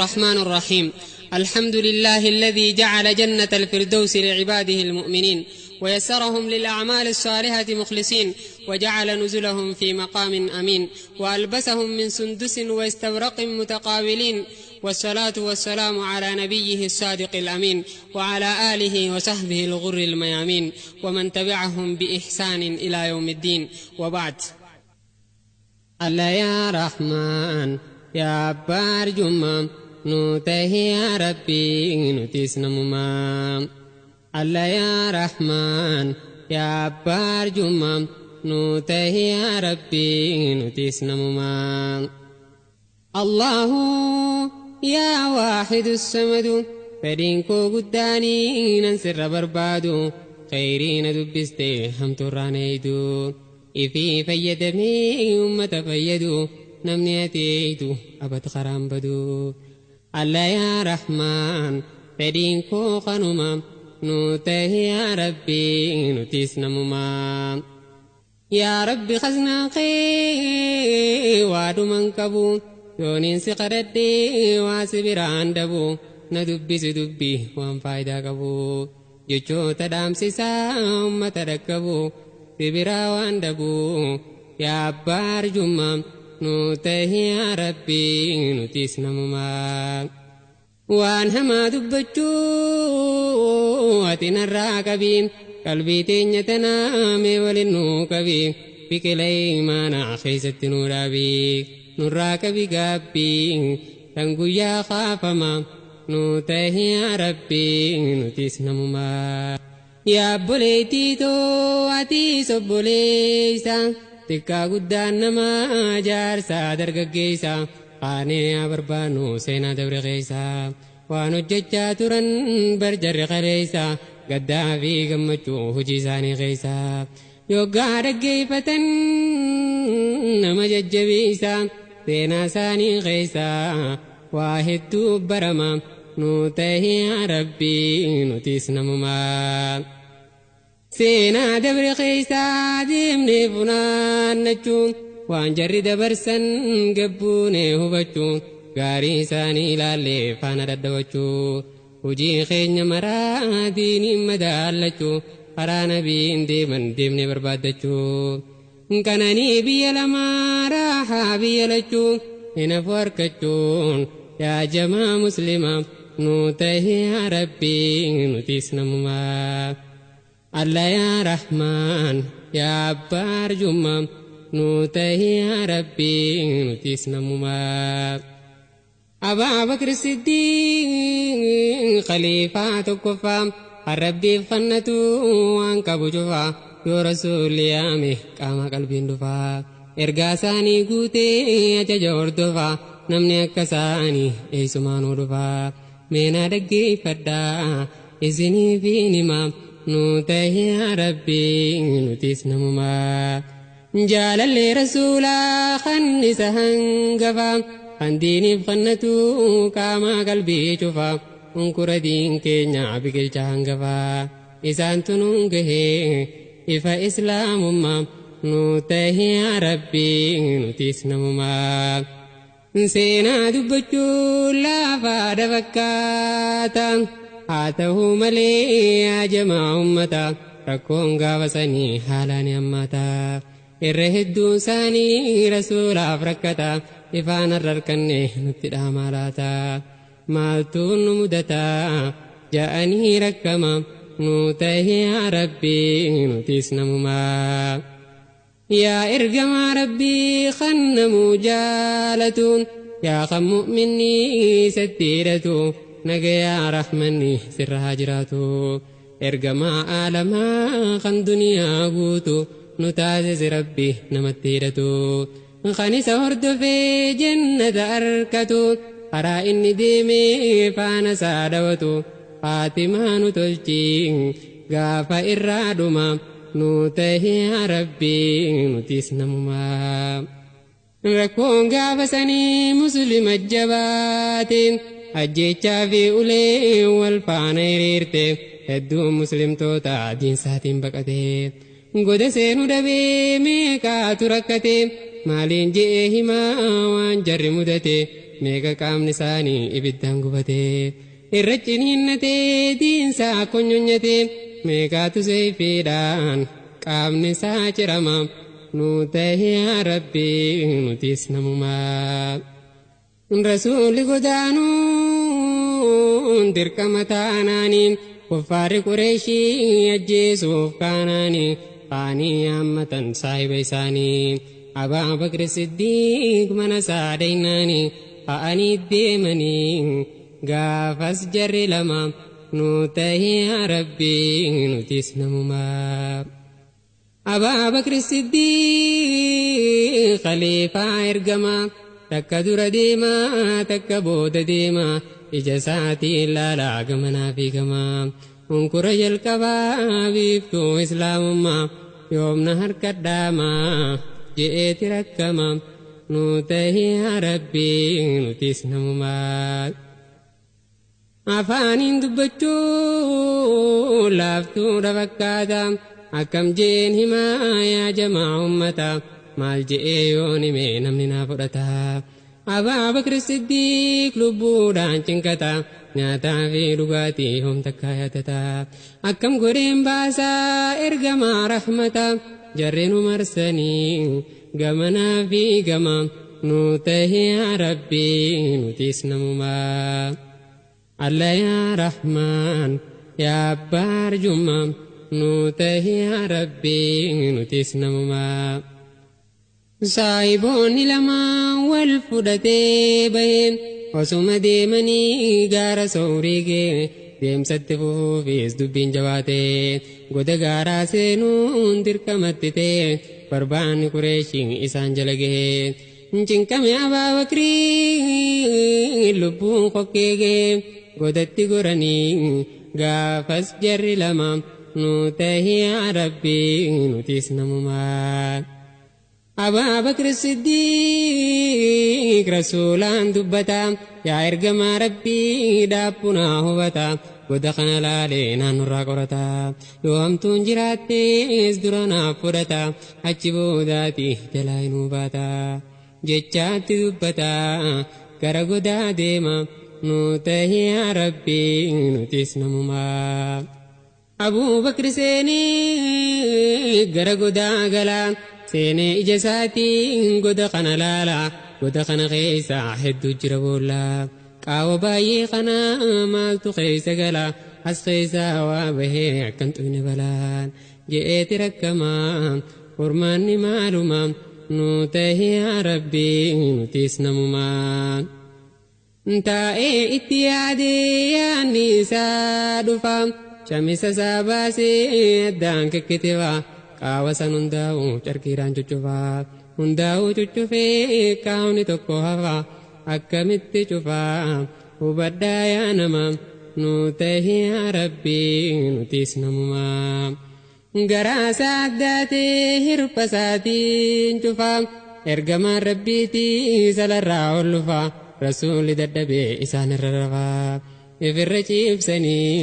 الرحمن الرحيم. الحمد لله الذي جعل جنة الفردوس لعباده المؤمنين ويسرهم للأعمال الصالحة مخلصين وجعل نزلهم في مقام أمين وألبسهم من سندس واستبرق متقابلين، والصلاة والسلام على نبيه الصادق الأمين وعلى آله وصحبه الغر الميامين ومن تبعهم بإحسان إلى يوم الدين، وبعد. الله يا رحمن يا بار جمام نوته يا ربي نتسنا ممام. الله يا رحمن يا بار جمام نوته يا ربي نتسنا ممام. الله يا واحد الصمد فرينكو قداني ننسر بربادو خيرين دبستي هم ترانيدو إفي فيدمي أمة فيدو نمني أتيتو أبد خرام بدو. الله يا رحمن فرينكو خنوما نوته يا ربي نتسنا ممام. يا ربي خزناقي وادو منكبو يونين سقردي واسبران دبو ندبس دبي وان فايدا كبو جوچو تدامسي سام تركبو سبرا وان دبو. يا بار جمام نوته يا ربي نتسنا ممام. وان هما دبچو اتنا الراكبين قلبي تنيتنا مولنو كبي بكلي مانا خيست نورابي نراك بقابي تنقو يا خافما نوته يا ربي نتسنا ممام. يا بوليتي تو اتي سبوليسا تكا قدان ما جار سادر قيسا قاني أبربانو سينا دبر غيسا وانو ججا ترن برجر خليسا قدا في قمتو هجيساني غيسا يوغا رقيفتن نما ججبيسا سينا ساني غيسا واحد برما نوته يا ربي نتسنا ممام. سينا دبر خيسا ديمني فنان نجون وان جري دبرسن قبوني هبچو غاري ساني لالي فانا ددوچو وجي خين مرا ديني مدالچو فرا نبين ديمن ديمني بربادچو كانني بيلما راحا بيلچو هنا فوركچون يا جماعة مسلمة نوته يا ربي نتسنا ممام. الله يا رحمن يا بار جمام نوته يا ربي نتسنا ممام. أبا بكر الصديق خليفة كفام الربي فنتو وانك بجفا يا رسول يامي كما قلبي دفا إرقاساني قوتي أججور دفا نمني أكساني إيسمانو دفا مينا دقي فدا إذني في نمام نوته يا ربي نتسنا ممام. جالالي رسولا خنس هنقفا خنديني بخنتو كاما قلبي شفا انكر دين كينيا بكل هنقفا إسان تنونقه إفا إسلام مام نوته يا ربي نتسنا ممام. سينا دبچو لا فاد فكاتا هاته ملي يا جماعة أمتا ركون غافساني حالاني أمتا الرهدو ساني رسول أفركتا إفان الركني نتدا مالاتا مالتون مدتا جاءني ركما نوته يا ربي نتسنا ممام. يا إرقم ربي خنمو جالتون يا خم مؤمني ستيرتو نجا يا رحمني سر هاجراتو إرقم عالما خن دنيا قوتو نتازز ربي نمتيرتو خنس هرد في جنة أركتو أرى إني ديمي فانا سادوتو فاطمة نتلجي غافا إرادما نوته يا ربي نتسنا ممام. ركون غافساني مسلم الجباتين أجيتشا في أولي والفانا ريرتي هدو مسلم توتا دين ساتين بقتي قد سينو دبي ميكا تركتي مالين جئهما وان جر مدتي meeqa qaamni isaanii ibiddaan gubate irra ciniinnate diinsaa kunyunyate meeqaatu seefiidhaan qaamni isaa cirama nu tahe yaa rabbi nutis namumaa rasuuli godaanuun dirqama taanaaniin kuffaarri qureeshii ajjeesuuf kaanaanii qaanii haammatan saahiba isaanii abaa bakri siddiiq mana isaa dhaynaanii ha'anii deemanii gaafas jarri lama nu tahe yaa rabbi nutis namumaa abaa bakri siddiiq khaliifaa ergamaa takka dura deemaa takka booda deemaa ija isaatii ilaalaa gamanaa fi gamaa unkura jalqabaa biiftuu islaamummaa yoomna harkadhaamaa je'eeti rakkama nu tahe yaa rabbi nutis namumaa afaaniin dubbachuu laaftuudha fakkaata akkam jeen himaa yaa jamaa ummata maal je'ee yoon hime namni naa fudhata abaa bakri siddiiq lubbuudhaan cinkata nyaataa fi dhugaatii homta kaayatata akkam godheen baasaa ergamaa rahmata jarreenu marsanii gamanaa fi gama nu tahe yaa rabbi nutis namumaa alla yaa rahmaan yaa abbaa arjummaa nu tahe yaa rabbi nutis namumaa saahiboonni lamaan wal fudhatee baheen osuma deemanii gaara soorii gee deemsatti fuufis dubbiin jabaatee goda gaaraa seenuun dirqamatti ta'e barbaanni qureeshiin isaan jala gahee cinqame abaa bakrii lubbuun kokkee gahee godatti goranii gaafas jarri lama nu tahe yaa rabbi nutis namumaa abaa bakri siddiiq rasuulaan dubbata yaa ergamaa rabbii dhaabpunaa hubata goda kana laalee naannurraa qorata yoo hamtuun jiraattees dura naaf fudhata achi boodaati jalaa hinuu baata jechaatti dubbata gara godaa deema nu tahe yaa rabbi nutis namumaa abuu bakri seenee gara godaa galaa seenee ija isaatiin goda kana laala goda kana keessa hedduu jira boolla qaawa baay'ee kana maaltu keessa gala as keessa waa bahee akkan xuyne balaan je'eeti rakkamaa hormaanni maaluma nu tahe yaa rabbi nutis namumaa taa'ee itti yaadee yaanni isaa dhufa shamisa isaa baasee addaan kekkitewa qaawa san hundaa'u carqiidhaan cuccufaa hundaa'u cuccufee qaawni tokko hafa akkamitti cufaa hubadhaa yaa nama nu tahe yaa rabbi nutis namumaa garaa isaa addaatee hirpa isaatiin cufaa ergamaan rabbiitii salarraa ol dhufaa rasuulli dadhabee isaan irra rafaa ifirra ciibsanii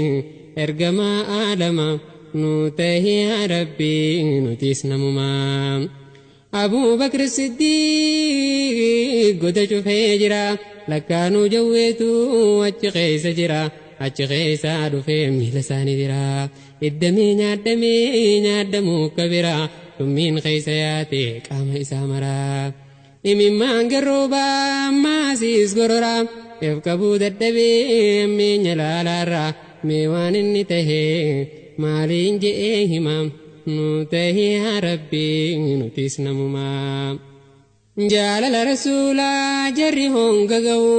ergamaa aadama nu tahe yaa rabbi nutis namumaa abuu bakri siddiiq goda cufee jira lakkaanuu jawweetu achi keessa jira achi keessa dhufee miila isaanii jira iddamee nyaadhamuu kabira dhummiin keessa yaate qaama isaa maraa imimmaan garroobaa maasiis gorora eef qabuu dadhabee ammeenya laalaarraa mee waan inni tahee maaliin je'ee hima nu tahe yaa rabbi nutis namumaa jaalala rasuulaa jarri honga ga'u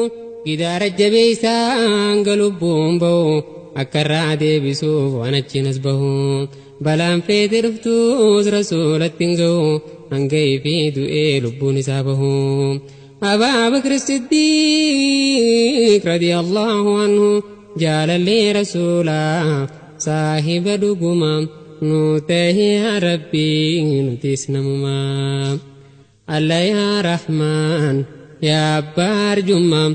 gidaara jabeeysaa hanga lubbuun ba'u akka irraa deebisuuf waan achiinas bahu balaan feete dhuftuus rasuulatti hin ga'u hanga'ii fi du'ee lubbuun isaa bahu abaa bakri siddiiq radiyallaahu anhu jaalallee rasuulaa saahiba dhuguma nu tahe yaa rabbi nutis namumaa alla yaa rahmaan yaa abbaa arjummaa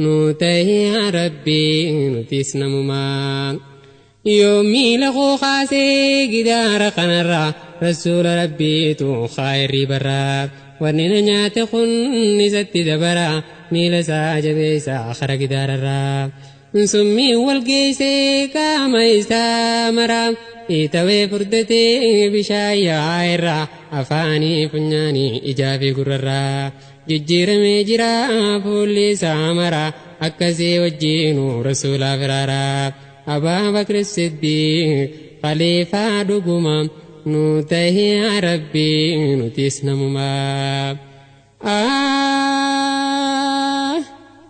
nu tahe yaa rabbi nutis namumaa yoo miila koo kaasee gidaara kanarraa rasuula rabbiitu khaayirii barraa wanni na nyaate kun isatti dabara ميلسا جبيسا خرق دار الراب سمي والقيسي كاما يستامرا إتوي فردتي بشايا عيرا أفاني فناني إجابي قررا ججير ميجرا فولي سامرا أكسي وجينو رسول فرارا أبا بكر الصديق خليفة دقما نوتهي ربي نتسنمما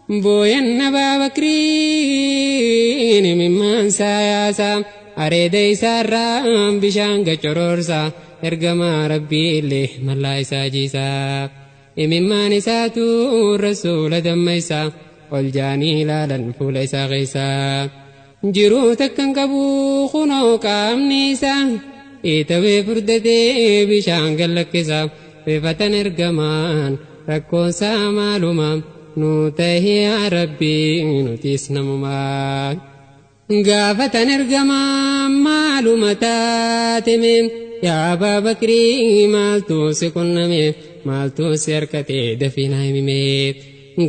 بوين أبا بكرين ممن ساياسا أريدي سارام بشانك چرورسا إرقما ربي اللي ملاي ساجيسا إمما نساتو الرسول دميسا والجاني لالا الفوليسا غيسا جرو تكن قبو خنو كامنيسا إتوي فردتي بشانك اللكسا بفتن إرقمان ركوسا معلوما نوتهي ربي نتسنمما قافة نرقما معلوماتاتمي يا أبا بكري مالتو سكنمي مالتو سيركتي دفينا يميمي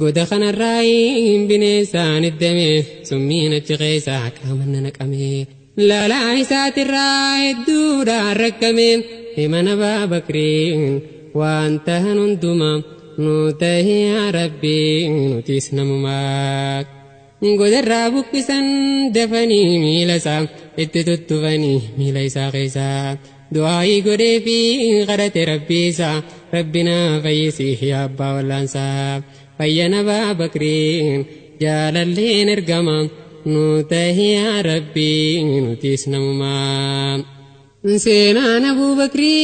قد خنا الرأيم بنيسان الدمي سمين الجغيسا كامن نكمي لا لا عيسات الرأي الدورة الركمي إمان أبا بكري وانتهن اندما نوتهي ربي نتسنمما قد الرابك بسن دفني ميلسا اتتتفني ميليسا غيسا دعائي قد في غرة ربيسا ربنا فيسيه يا أبا والأنسا فينا أبا بكرين جال اللي نرقما نوتهي ربي نتسنمما سينا أبو بكري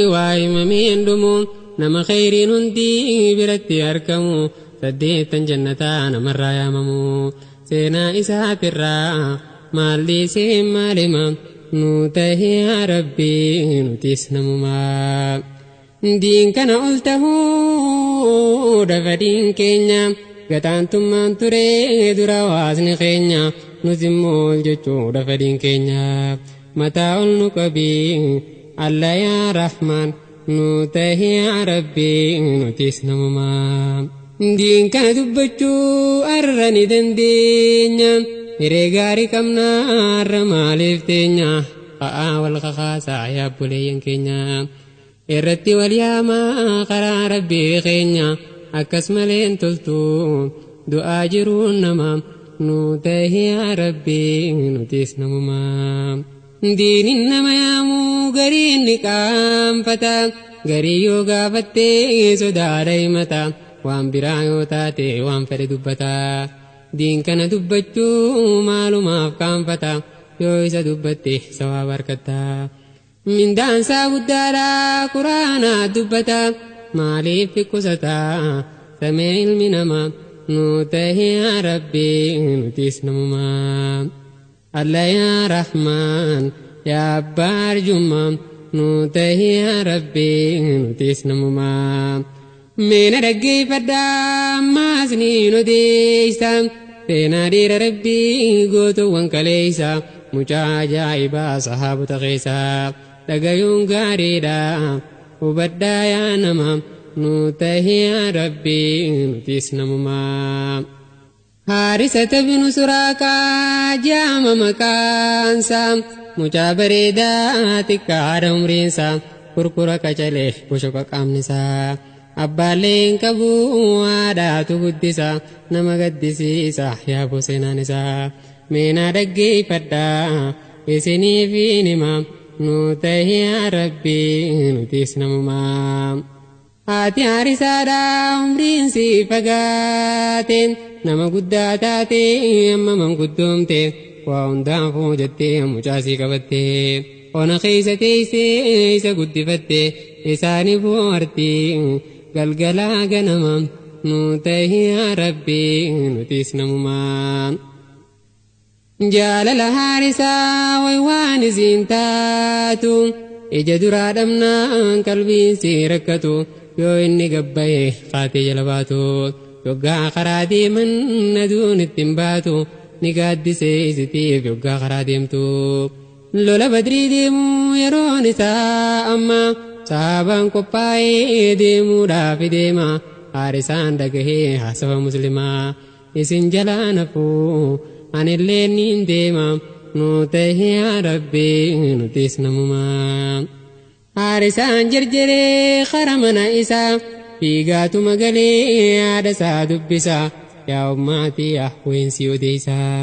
وايم من دمو نما خيرين هندي برتي أركمو سديتا جنتان مرة ياممو سينا إساء الراء مالي سيم مالما نوتهي ربي نتسنمما دين كان قلته دفدين كينيا قطانتم من تري دراوازن خينيا نزمو الججو دفدين كينيا متاع النكبي الله يا رحمن نوتهي ربي نتسنمما دين كان دبچو أرني دندينيا إرغاري كمنا رمالفتينيا والخخاسا يا بولين كينيا إرتي والياما قرى ربي خينيا أكس ملين تلتو دعا جرون نما نوتهي ربي نتسنمما دين إنما يامو غرين نكام فتا غري يوغا فتي سودا دايمتا وان برايو تاتي وان فردبتا دين كان دبتو معلومة كام فتا يويسا دبتي سوا بركتا من دان سابدالا قرانا دبتا مالي في كستا سمع المنما نوتهي ربي نتسنمما الله يا رحمن يا أبار جمم نوتهي ربي نتسنمما من رقي فدا ما سنين ديسا فينا دير ربي قوتو وانكليسا مجاجايبا صحاب تغيسا لقيون قاريدا وبدا يا نما نوتهي ربي نتسنمما حارسة بن سراكا جام مكانسا مجابريدا تكار عمرينسا كركرك چلے بشوك قامنسا أبالين كبو عاداتو قدسا نما قدسيسا يا بوسينانسا مينا دقي فدا إسني في نما نوتهي ربي نتسنمما آتي عرسا دا عمرين سي فقاتين نما قداتاتي أما من قدومتي وعندان فوجتي مجاسي قبتي ونخيستي سيسا قدفتي إساني فورتي قلقلا قنما نوتهي ربي نتسنمما جال الهارسا ويوان زينتاتو إجدرا دمنا قلبي سيركتو يو إني قبيه خاتي جلباتو يوغا خرادي من ندون التنباتو نقاد سيستيف يوغا خراديمتو لولا بدري ديمو يرون سا أما صحابان قبائي ديمو دافي ديما haarisaan dhagahee haasawa muslimaa isin jalaa nafuu anillee niin deema nuu tahee yaa rabbii nutis namumaa haarisaan jarjaree kara mana isaa fiigaatu magalee yaada isaa dubbisa yaa ummaatii ahweensi odeeysaa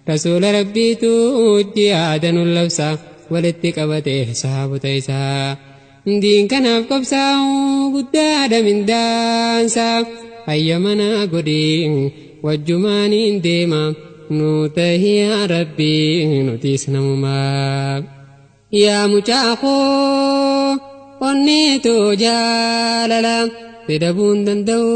rasuula rabbiitu itti aadanun labsa walitti qabatee sahabota isaa diin kanaaf qabsaa'u guddaadha mindaansa hayya mana godhii wajjumaaniin deema nuu tahee yaa rabbii nutis namumaa yaa mucaaqoo onneetoo jaalala fedhabuun danda'u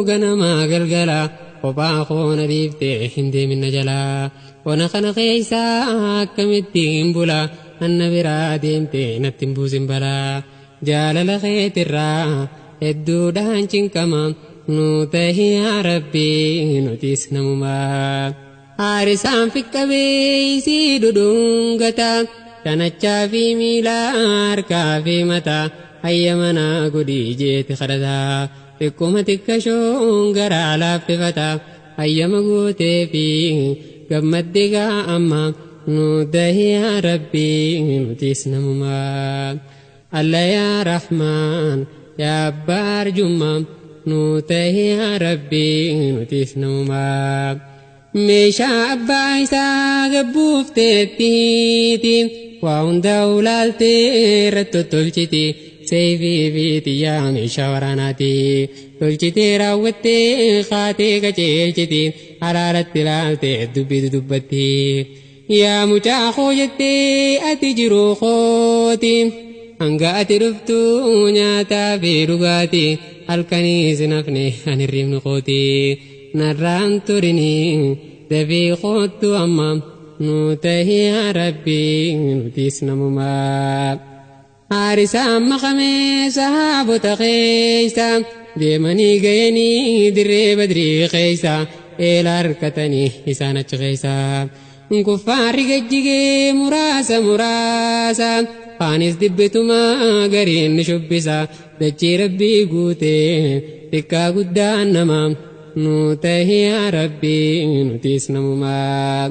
ganamaa galgala kophaa koona dhiiftee hin deeminna jalaa ona kana keessaa akkamittiin bula anna biraa deemtee natti hin buusin balaa jaalala keetirraa hedduudhaan cinqama nuu tahee yaa rabbii nutis namumaa haarisaan fiqqabee isii dudungata kanachaa fi miilaa harkaa fi mataa hayya mana godhii jeeti kadhataa xiqquma xiqqashoon garaa laaffifata hayyama gootee fi gammadde gaa amma nuu tahee yaa rabbii nutis namumaa alla yaa rahmaan yaa abbaa arjummaa nuu tahee yaa rabbii nutis namumaa meeshaa abbaa isaa gabbuufteettiiti waa hundaa ulaaltee irratti tolchiti seeyfii fi xiyyaa meeshaa waraanaati tolchitee raawwattee kaatee qaceelchiti halaalatti ilaaltee dubbitu dubbatti yaa mucaa koo jettee ati jiruu kooti hanga ati dhuftu nyaataa fi dhugaati halkanii sinafne ani hirribni kooti narraan turini dafii koottu amma nuu tahee yaa rabbii nutis namumaa haarisaan maqamee sahaabota keeysa deemanii gayanii dirree badrii keeysa eela harkatanii isaan achi keeysa kuffaarri gajjigee muraasa faanis dibbitumaa gariin ni shubbisa dachii rabbii guutee xiqqaa guddaan nama nuu tahee yaa rabbii nutis namumaa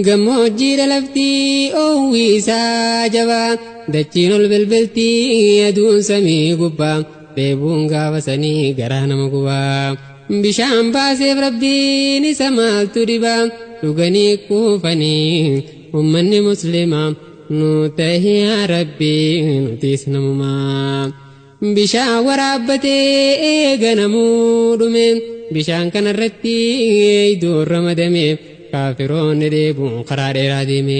gammoojjiidha laftii oowwiisaa jabaa dachiin ol bilbiltii aduun samii gubbaa beebuun gaafasanii garaa nama gubaa bishaan baaseef rabbiin isa maaltu dibaa dhuganii kuufanii ummanni muslimaa nuu tahee yaa rabbii nutis namumaa bishaan waraabbatee eega namuu dhume bishaan kanarratti eeyduun ramadame kaafiroonni deebuun karaa dheeraa deeme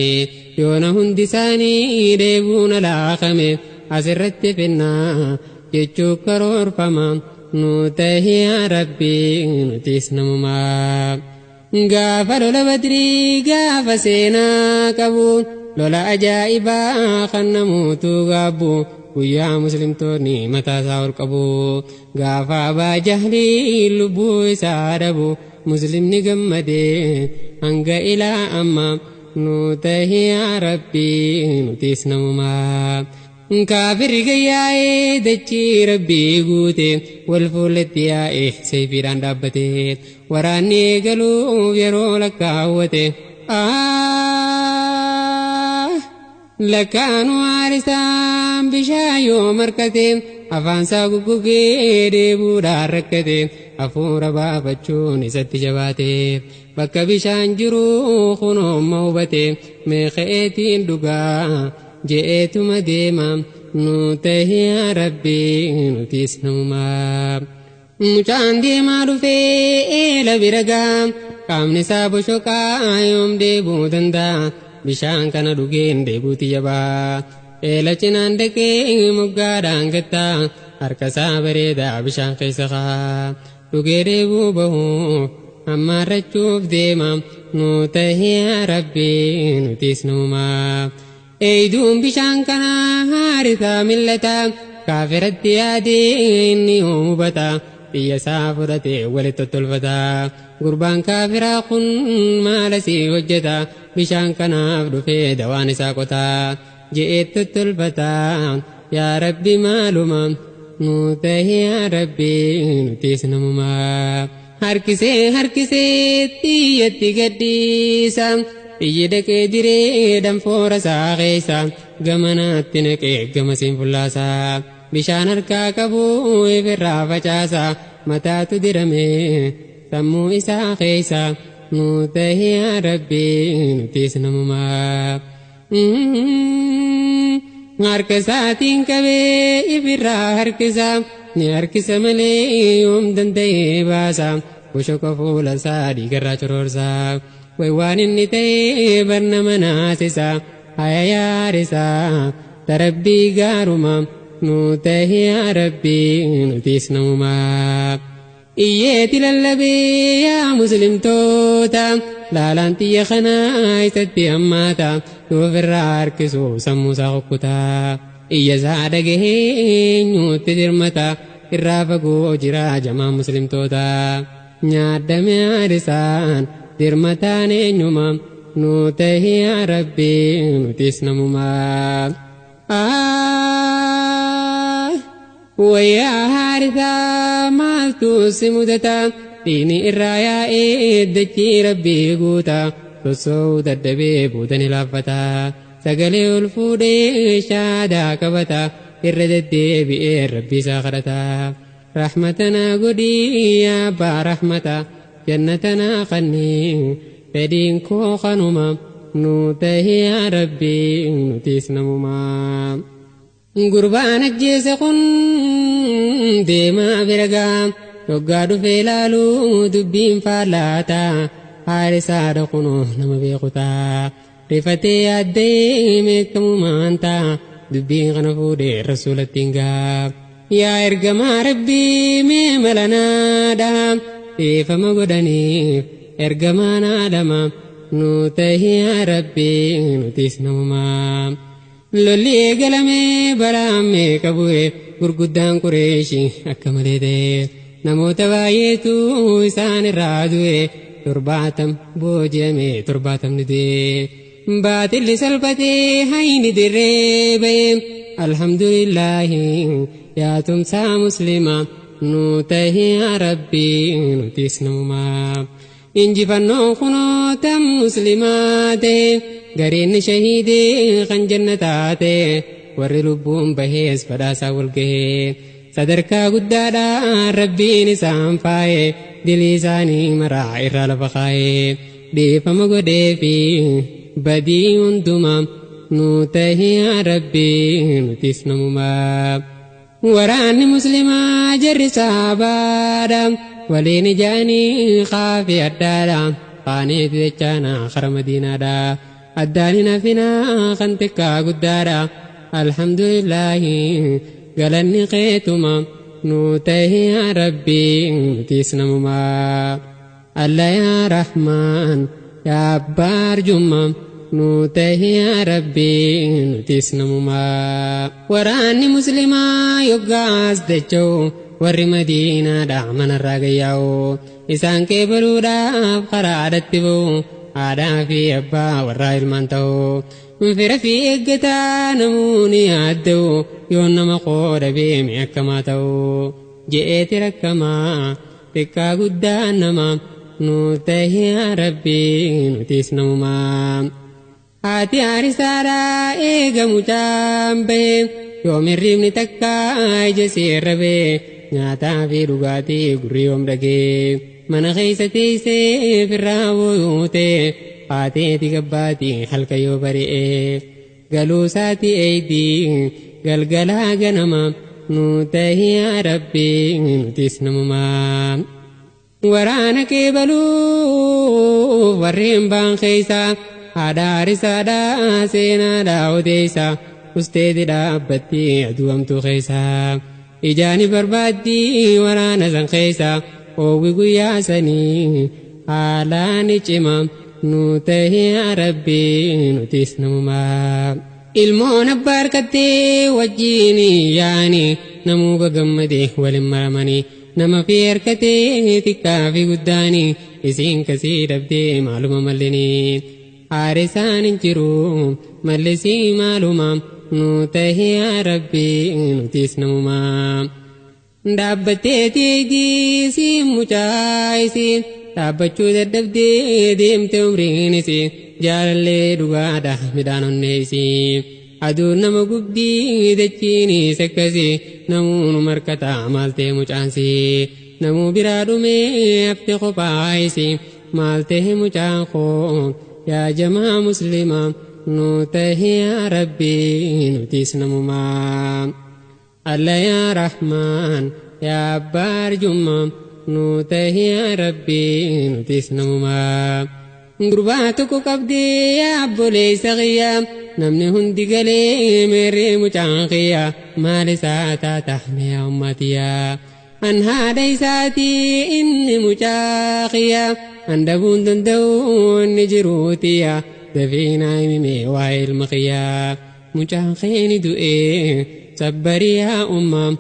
yoona hundi isaanii deebuun alaaqame asirratti finnaa jechuu karoorfama nuu tahee yaa rabbii nutis namumaa gaafa lola badrii gaafa seenaa qabu lola ajaa'ibaa kan namuutu gaabbu guyyaa muslimtoonni mataasaa ol qabu gaafa abaa jahlii lubbuu isaa dhabu muslimni gammadee hanga ilaa amma nuu tahee yaa rabbii nutis namumaa kaafirri gayyaa'ee dachii rabbii guute wal fuulletti yaa'ee seefiidhaan dhaabbate waraanni eegaluuf yeroo lakkaawwate lakkaanu haarisaan bishaan yoo markate afaansaa guggugee deebuudhaan rakkate hafuura baafachuun isatti jabaate bakka bishaan jiru kunoomma hubate meeqeetiin dhugaa je'eetuma deema nuu tahee yaa rabbii nutis namumaa mucaan deemaa dhufee eela bira gaa qaamni isaa boshoqaa yoom deebuu danda'a bishaan kana dhugeen deebuuti jabaa eela cinaan dhaqee moggaadhaan gattaa harkasaa bareedaa bishaan keessa kaa dhugee deebuu bahuuf ammaarrachuuf deema nuu tahee yaa rabbii nutis namumaa eeyduun bishaan kana haarisaa millata kaafiratti yaadee inni hubata biyya isaa fudhatee walitti tolfata gurbaan kaafiraa kun maal asii hojjeta bishaan kanaaf dhufee dawaan isaa qota je'ee tolfata yaa rabbi maaluma نوته يا ربي نتيس نمما harkisee xiyyatti gadhiisa iyyi dhaqee diree danfoora isaa keessa gamanaatti naqee gamasiin fullaasa bishaan harkaa qabu ifirraa facaasa mataatu dirame sammuu isaa keessa nuutahi yaa rabbii nutiis namumaa harka isaatiin qabee ifirraa harkisa ni harkisa malee yoom danda'ee baasa bushoka fuula isaa dhiigarraa coroorsa way waan inni ta'ee barnama naasisa haya yaarisa tarabbii gaaruma nuutahi yaa rabbii nutiis namumaa iyyeeti lallabee yaa muslimtoota laalaan xiyya kanaa isatti hammaata ofirraa harkisu sammuu isaa kukkutaa iyya isaa dhagahee nyuutti dirmata irraa fagoo jira jamaa muslimtoota nyaadame haadisaan dirmataan eenyuma nuutahi yaa rabbii nutiis namumaa wayyaa haadhisaa maaltu si mudata diini irraa yaa'ee dachii rabbii guuta sossoo daddabee buutani laaffata sagalee ol fuudhee shaadaa qabata irra deddeebi'ee rabbii isaa kadhata rahmatana godhii yaa abbaa rahmata jannatana qannii fedhiin koo kanuma nuutahi yaa rabbii nutiis namumaa gurbaan ajjeese kun deemaa biragaa yoggaa dhufee laaluu dubbiin faallaata haarisaadha kunoo nama beekutaa rifatee yaaddee meekkamumaanta dubbiin kana fuudhee rasuulattiin gaaf yaa ergamaa rabbii mee malanaadha dhiifama godhaniif ergamaa naadhama nuutahi yaa rabbii nutiis namumaa lolli eegalamee balaan meeqa bu'e gurguddaan Qureeshii akka malee ta'e namoota baay'eetu isaan irraa du'e 70 booji'ame 70 du'e baatilli salphatee hayni dirree ba'e alhamdulillaahi yaa tumsaa muslima nuutahi yaa rabbii nutiis namumaa injifannoon kunoo tan muslimaa ta'e gareen shahiidee kan jannataa ta'e warri lubbuun bahees badhaasaa wal gahee sadarkaa guddaadhaan rabbiin isaan faayee dilii isaanii maraa irraa lafa kaayee dhiifama godhee fi badii hunduma nuutahi yaa rabbii nutiis namumaa waraanni muslimaa jarri saabaadha waliin ijaanii kaafii addaadha qaaneeti jechaana kara madiinaadha addaani nafinaa kan xiqqaa guddaadha alhamdulillaahi galanni keetuma nuutahi yaa rabbii nutiis namumaa alla yaa rahmaan yaa abbaa arjumma nuutahi yaa rabbii nutiis namumaa waraanni muslimaa yoggaas dacha'u warri madiinaadha manarraa gayyaa'u isaan qeebaluudhaaf karaadhatti ba'u aadaa fi abbaa warraa ilmaan ta'u fira fi eeggataa namuuni yaadda'u yoon nama qooda beeme akkamaa ta'u je'eeti rakkamaa xiqqaa guddaan nama nuutahi yaa rabbii nutiis namumaa haati haarisaadhaa eegamu caambee yoom hirriibni takkaa ija seerra bee nyaataa fi dhugaatii gurri yoom dhagee mana keessa teessee firraa booyuutee haateeti gabbaatii halka yoo bari'ee galuusaati eeydii galgalaa ganama nuutahi yaa rabbii nutiis namumaa waraana qeebaluuf warreen baan keeysaa haadha haarisaadhaa seenaadhaa odeeysaa usteeti dhaabbatti aduwamtuu keeysaa ijaani barbaaddii waraana san keeysaa oowwi guyyaa sanii haalaani cima nuutahi yaa rabbii nutiis namumaa ilmoon abbaa harkattee wajjiin yaani namuu bagammadee walin maramanii nama fi harkatee xiqqaa fi guddaanii isiin kasii dhabdee maaluma mallinii haarisaan hin jiru mallisii maaluma nuutahi yaa rabbii nutiis namumaa dhaabbatteetii si mucaayisi dhaabbachuu dadhabdee deemte umriinisi jaalallee dhugaadha midhaan onneeysi aduun nama gubdii dachiinis akkasi namuun markata maaltee mucaansi namuu biraa dhumee hafte qophaayisi maaltee mucaan koo yaa jamaa muslima nu tahi yaa rabbii nutis namumaa Allah yaa Rahmaan yaa abbaa arjummaa nu tahi yaa rabbii nutis namumaa gurbaa tokko qabdee yaa obboleessa kiyyaa namni hundi galee meerree mucaan kiyyaa maal isaa taata miyaa ummatiyaa an haadha isaatii inni mucaa kiyyaa an dhabuun danda'u inni jiruutiyaa dafiinaa himimee waa ilma kiyyaa mucaan keeni du'ee sabbarii yaa ummaa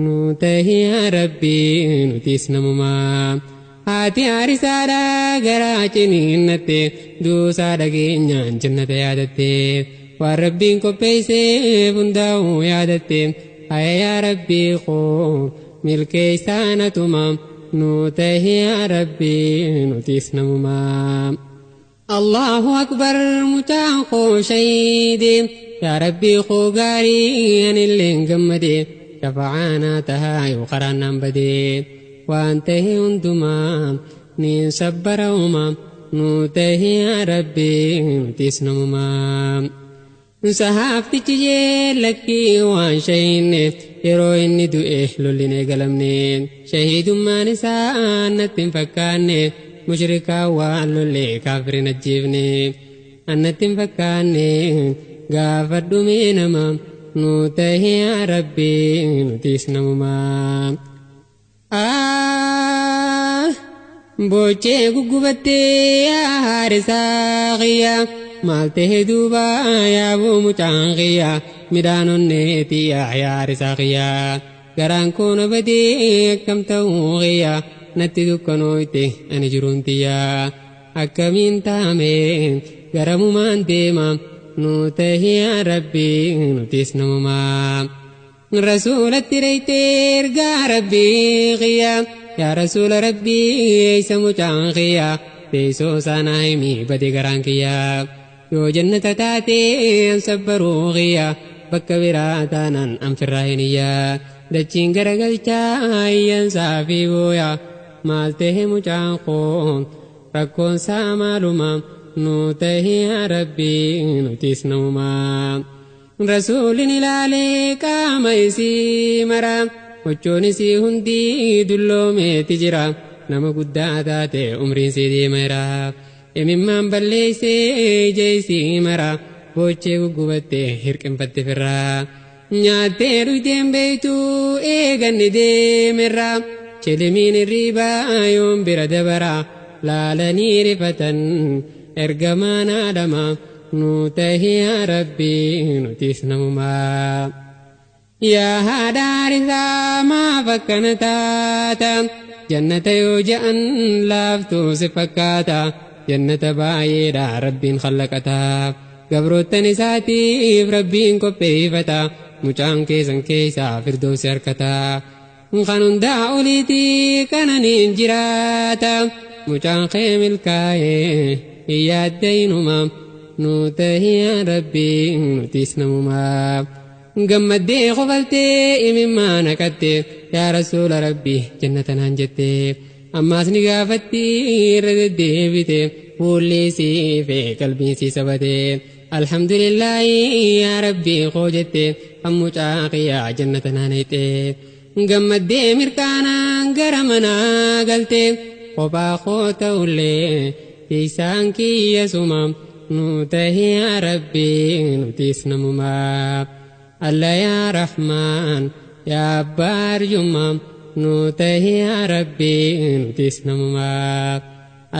nu tahi yaa rabbii nutis namumaa haati aarisaadhaa garaa ciniinnatte duusaa dhageenyaan jannata yaadatte waan rabbiin qopheesseef hundaa'uu yaadatte haya yaa rabbii koo milkeeysaanatuma nu tahi yaa rabbii nutis namumaa Allahu akbar mucaan koo shahiide yaa rabbii koo gaarii anilleen gammade shafacaanaa tahaa yoo qaraannaan badee waan tahe hundumaa niin sabbara uma nu tahi yaa rabbii nutis namumaa sahaaftichi jee lakkii waan shahiinne yeroo inni du'e lolline galamne shahiidummaan isaa natti hin fakkaanne mushrikaa waan lolle kaafirin ajjeefne annatti hin fakkaanne gaafadhumee nama nu tahi yaa rabbii nutis namumaa bochee guggubattee yaa haarisaa kiyyaa maal tahe duuba yaaboo mucaan kiyyaa midhaan onneetii yaa haarisaa kiyyaa garaan koona badee akkam ta'uu kiyyaa natti dukkanooyte ani jiruun tiyyaa akkamiin taame garamumaan deema nu tahi yaa rabbii nutis namumaa rasuulatti dhaytee ergaa rabbii kiyyaa yaa rasuula rabbii eeysa mucaan kiyyaa teessoo saanaa himii bade garaan kiyyaa yoo jannata taatee an sabbaruu kiyyaa bakka biraa taanaan an firraa hiniyyaa dachiin garagalchaa iyyansaa fi booyaa maal tahe mucaan koo rakkoonsaa maaluma nu tahi yaa rabbii nutis namumaa rasuulin ilaalee qaama isii mara wachoon isii hundi dulloomeeti jira nama guddaa taate umriin sii deemeera imimmaan balleeysee ija isii mara bochee guggubatte hirqinfatte firraa nyaattee dhuyteen beeytuu eeganni deemerra chilimiin irriibaa yoon bira dabara laalanii rifatan ergamaan aadama nu tahi yaa rabbii nutis namumaa yaa haadha aarisaa maaf akkana taata jannata yoo ja'an laaftuu si fakkaata jannata baay'eedha rabbiin khallaqata gabroottan isaatiif rabbiin qopheeffata mucaan keessan keessaa firdoosi harkata kan hundaa oliitii kananiin jiraata mucaan kee milkaa'ee hin yaaddaynuma nu tahi yaa rabbii nutis namumaa gammaddee qofaltee imimmaa naqatte yaa rasuula rabbii jannata naan jette ammaas ni gaafatti irra deddeebite fuullee siifee qalbiin sii sabate alhamdulillaahi yaa rabbii koo jette kan mucaa kiyyaa jannata naan hiite gammaddee mirkaanaan gara manaa galte kophaa koo ta'ullee tiisaan kiyya suma nu tahi yaa rabbii nutis namumaa Allah yaa Rahmaan yaa abbaa arjummaa nu tahi yaa rabbii nutis namumaa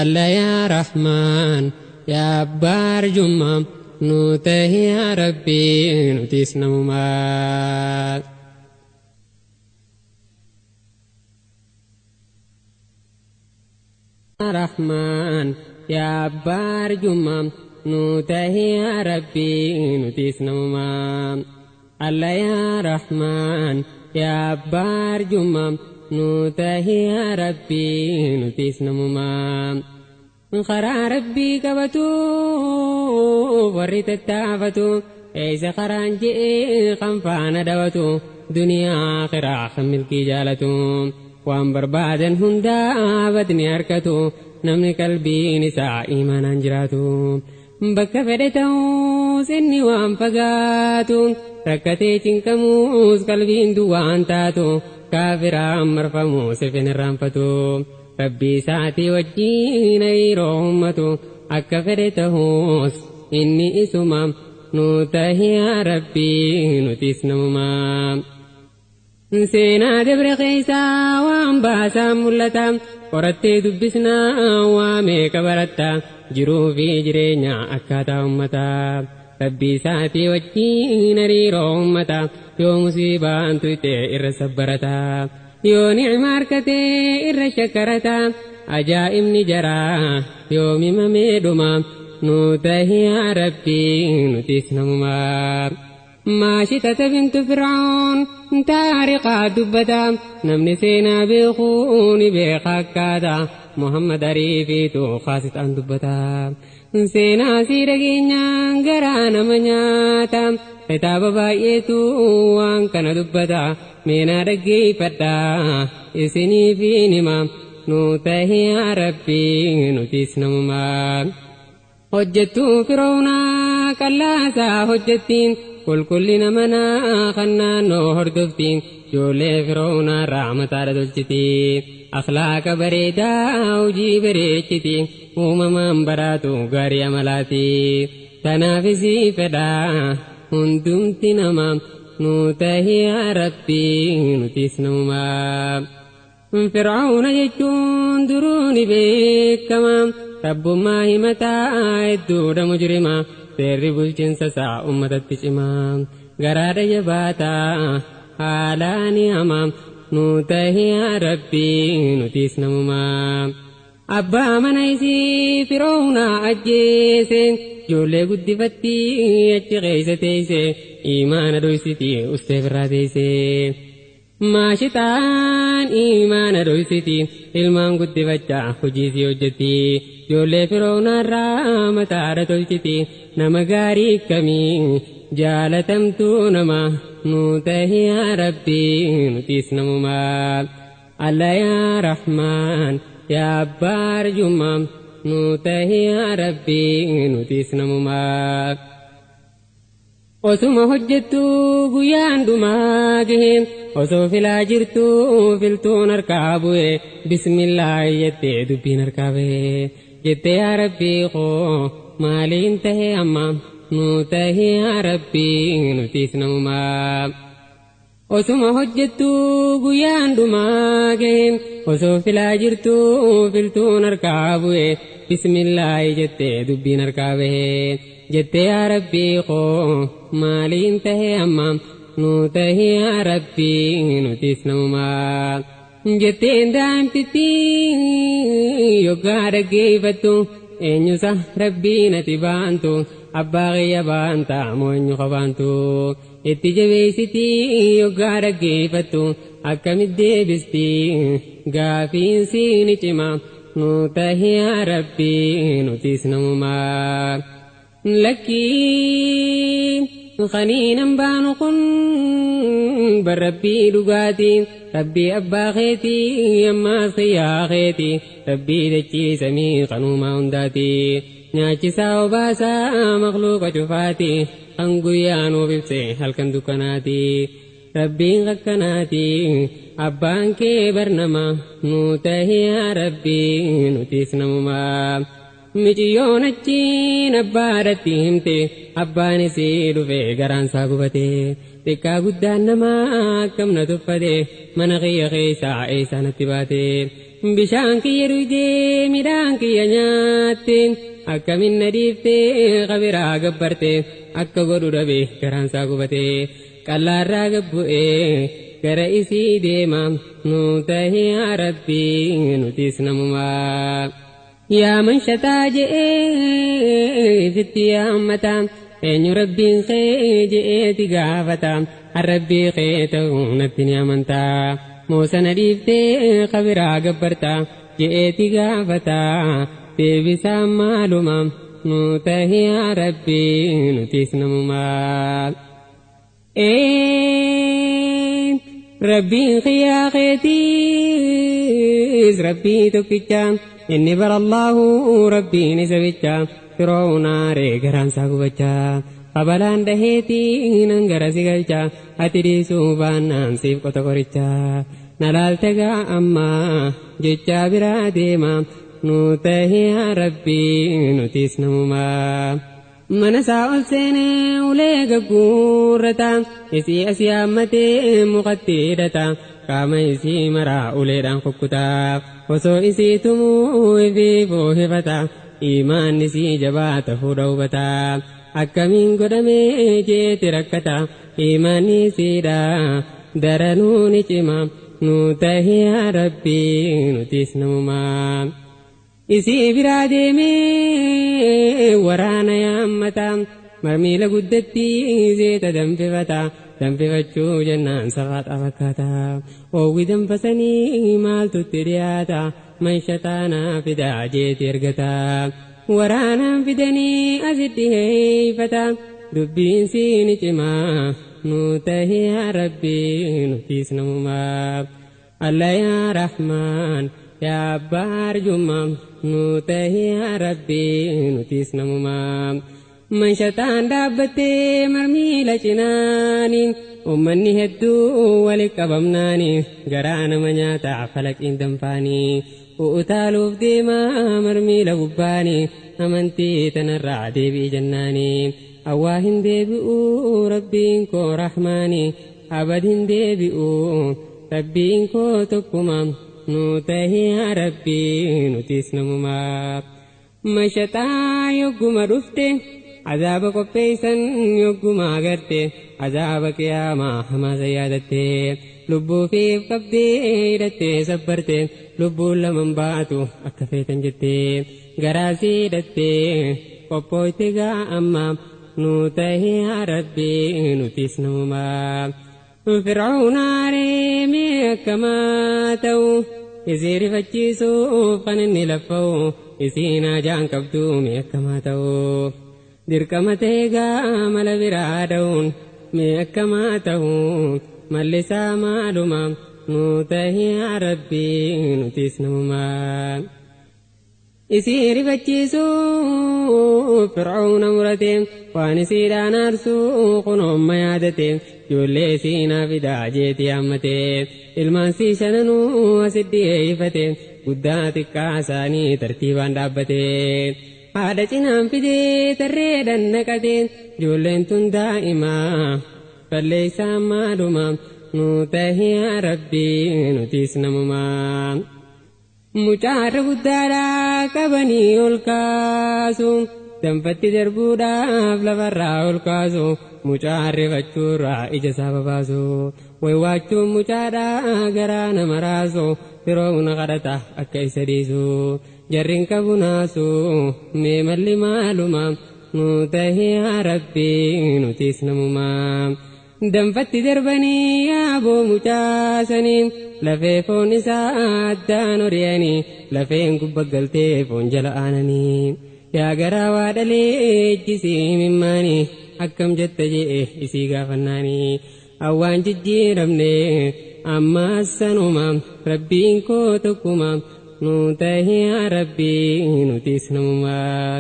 Allah yaa Rahmaan yaa abbaa arjummaa nu tahi yaa rabbii nutis namumaa Rahmaan yaa abbaa arjummaa nu tahi yaa rabbii nutis namumaa Allah yaa Rahmaan yaa abbaa arjummaa nu tahi yaa rabbii nutis namumaa karaa rabbii qabatu warri tattaafatu eeysa karaan je'e kan faana dhawatu duniyaa akhiraa kan milkii jaalatu waan barbaadan hundaa badni harkatu namni qalbiin isaa iimaanaan jiraatu bakka fedhe ta'uus inni waan fagaatu rakkatee cinqamuus qalbiin duwwaan taatu kaafiraan marfamuus ifin irraanfatu rabbii isaatii wajjiin hariiroo ummatu akka fedhe ta'uus inni isuma nu tahi yaa rabbii nutis namumaa seenaa dabre keessaa waan baasaan mul'ata qorattee dubbisnaa waa meeqa baratta jiruu fi jireenya akkaataa ummataa rabbii isaatii wajjiin hariiroo ummata yoo musiibaan tuyte irra sabbarata yoo ni'ima harkatee irra shakkarata ajaa'ibni jaraa yoo mimamee dhuma nu tahi yaa rabbii nutis namumaa ماشطة بنت فرعون تارقا دبتا نمني سينا بيخون بيخاكادا محمد عريفيتو خاصت أن دبتا سينا سيرقينا غرانا منياتا كتاب بايتو وان كان دبتا مينا رقي فتا اسني في نما نوتهي يا ربي نتيس نمما حجتو فرعونا كلاتا حجتين كل نمنا خنانو هردفتين جولي فرعونا رحمة ردلتي أخلاق بريدا وجي بريتي وممان براتو غاري عملاتي تنافسي فدا هندمتي نمام نوتهي يا ربي نتيس نوما فرعون يجون دروني بكما رب ما همتا الدود مجرما سيري بلچنسا سا امتت چما غرار جباتا حالاني امام نوتهي يا ربي نتيس نمما أبا منايسي فرعونا أجيسين جولي قد فتي أجي غيسة تيسي إيمان دويستي أستفرا تيسي ما شتان إيمان دويستي إلمان قد فتح خجيسي وجتي جولي فرعونا رامة عرطلتي نمغاري كمي جالتمتو نما نوتهي يا ربي نتيس نمما الله يا رحمن يا أبار جمام نوتهي يا ربي نتيس نمما وسم حجتو قيان دماغهم وسو فلا جرتو فلتو نركابوه بسم الله يتي دبي نركابه يتي يا ربي خو مالي انتهي أمام نوتهي يا ربي نتيس نمما وسم حجتو قيان دماغهم وسو فلا جرتو فلتو نركابوه بسم الله جتي دبي نركابه جتي يا ربي خو مالي انتهي أمام نوتهي يا ربي نتيس نوما جتي اندام تتي يوغار قيفتو إنيو سه ربي نتبانتو أباغي يبانتا موينيو خبانتو itti jabeessitii yoggaa dhaggeeffattu akkamitti deebistii gaafiin siini cima nu tahi yaa rabbii nutis namumaa lakkii qaniinan baanu kun bar rabbii dhugaatii rabbii abbaa keetii ammaas xiyyaa keetii rabbii dachii samii qanuumaa hundaatii nyaachisaa obaasaa makluuqa cufaatii kan guyyaa nuuf ibse halkan dukkanaati rabbiin akkanaati abbaan kee barnama nu tahi yaa rabbii nutis namumaa miciyyoon achiin abbaadhatti himte abbaan isii dhufe garaansaa gubate xiqqaa guddaan namaa akkamna tuffate mana kiyya keessaa eessaanatti baate bishaan kiyya dhugdee midhaan kiyya nyaatte akkamin na dhiiftee qabiraa gabbarte akka godhu dhabe garaansaa gubate qallaarraa gabbu'ee gara isii deema nu tahi yaa rabbii nutis namumaa yaa man shataa je'ee sitti yaammata eenyu rabbiin kee je'eeti gaafata harrabbii kee ta'uu natti ni amantaa moosana dhiiftee kabiraa gabbarta je'eeti gaafata deebisaan maaluma nu tahi yaa rabbii nutis namumaa rabbiin kiyyaa keetiis rabbii tokkicha inni bara Allahu rabbiin isa bicha firoonaaree garaansaa gubachaa qabalaan dhaheetii nan gara si galcha ati dhiisuu baannaan siif qota qorichaa na laalte gaa ammaa jechaa biraa deema nu tahi yaa rabbii nutis namumaa mana isaa ol seenee ulee gagguurrata isii asii hammatee mukatti hidhata qaama isii maraa uleedhaan kukkutaa osoo isii tumuu ifii foohifata imaanni isii jabaata fuudha hubata akkamiin godhamee jeeti rakkata imaanni isiidha daranuu ni cima nu tahi yaa rabbii nutis namumaa isii biraa deemee waraana yaammata marmiila guddatti zeeta danfifata danfifachuu jennaan safaaxa fakkaata oowwi danfasanii maaltutti dhiyaata manshataanaa fidaa jeeti ergata waraanaan fidanii asitti heeyfata dubbiin siini cimaa nu tahi yaa rabbii nutis namumaa alla yaa rahmaan yaa abbaa arjummaa nu tahi yaa rabbii nutis namumaa manshataan dhaabbattee marmiila cinaanii ummanni hedduu walitti qabamnaanii garaa nama nyaataa falaqiin danfaanii utaaluuf deemaa marmiila gubbaanii amantii tanarraa deebii jennaanii awwaa hin deebi'uu rabbiin koo rahmaanii abad hin deebi'uu rabbiin koo tokkuma nu tahi yaa rabbii nutis namumaa mashataa yogguma dhufte azaaba qopheessan yogguma agarte azaaba qiyaamaa hamaasa yaadatte lubbuufiif qabdee hidhattee sabbarte lubbuun laman baatu akka feetan jette garaasii hidhattee qophooyte gaa amma nu tahi yaa rabbii nutis namumaa fir'aawnaa mee akkamaa ta'u isii rifachiisuuf kan inni laffa'u isiin ajaan qabdu mee akkamaa ta'u dirqama ta'e gaa mala biraa da'uun mee akkamaa ta'u mallisaa maaluma nu tahi yaa rabbii nutis namumaa isii rifachiisuuf fir'aawna murate waan isiidhaan aarsuu kunoomma yaadate ijoollee isiinaa fidaa jeeti haammate ilmaansii shananuu asitti eeyfate guddaa xiqqaa isaanii tartiibaan dhaabbate haadha cinaan fidee tarreedhan naqate ijoolleen tun daa'imaa balleessaa maaluma nu tahi yaa rabbii nutis namumaa mucaarra guddaadhaa qabanii ol kaasu danfatti darbuudhaaf lafarraa ol kaasu mucaarri fachuurraa ija isaa babaasu waywaachuun mucaadhaa garaa nama raasu firoomna kadhata akka isa dhiisu jarrin qabu naasu mee malli maaluma nu tahi yaa rabbii nutis namumaa danfatti darbanii yaaboo mucaasanii lafee foon isaa addaan horiyanii lafeen gubbaggaltee foon jala aananii yaa garaa waa dhalee ejjisii mimmaanii akkam jetta je'e isii gaafannaanii awwaan jijjiiramne ammaas sanuma rabbiin koo tokkuma nu tahi yaa rabbii nutis namumaa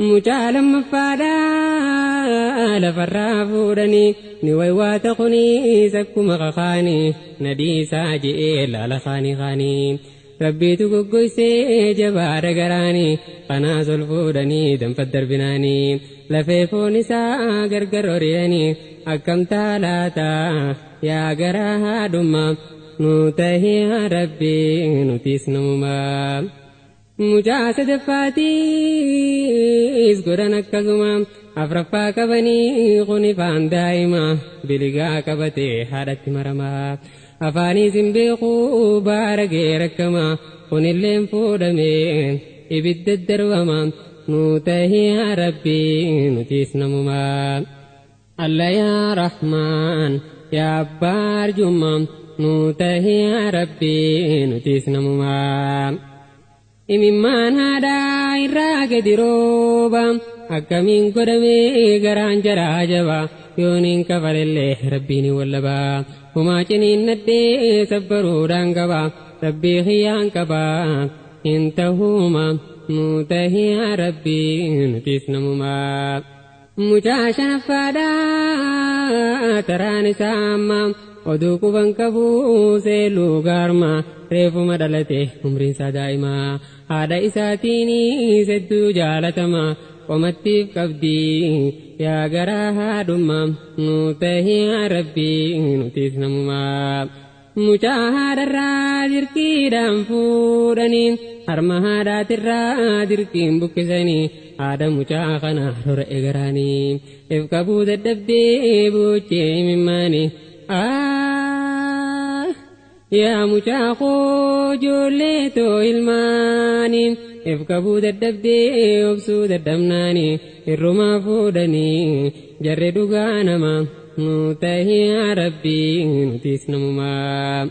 mucaa lammaffaadhaa lafarraa fuudhanii ni waywaata kuniis akkuma kakaanii nadiisaa je'ee laala kaanii rabbiitu goggoysee jabaadha garaanii kanaas ol fuudhanii danfat darbinaanii lafee foon isaa gargar horiyanii akkam taalaataa yaa garaa haadhummaa nu tahi yaa rabbii nutis namumaa mucaa sadaffaatiis godhan akkasuma afraffaa qabanii kunifaan daa'ima biligaa qabatee haadhatti maramaa afaaniis hin beekuu baaragee rakkama kunilleen fuudhamee ibidda darbama نوتهي يا ربي نتيس نمما الله يا رحمن يا أبار جمم نوتهي يا ربي نتيس نمما إممان هذا إراك دروبا أكمين قدمي غران جراجبا يونين كفر الله ربيني واللبا وما جنين ندي سبرو رانقبا ربي خيان كبا انتهوما نوتهي يا ربي نتيس نمما مجاشن فادا تراني ساما ودوكو بنكبو سيلو غارما ريفو مدلته عمرين سادائما هذا إساتيني سدو جالتما ومتيف كبدي يا غراها دمام نوتهي يا ربي نتيس نمما مجاهد الراجر كيدام فورني هرمهادات الراجر كيم بكسني هذا مجاهنا رر إغراني إفكبود الدبدي بوچي مماني يا مجاخو جوليتو إلماني إفكبود الدبدي وبسود الدمناني الرما فودني جردو غانما نوتهي يا ربي نتيس نمما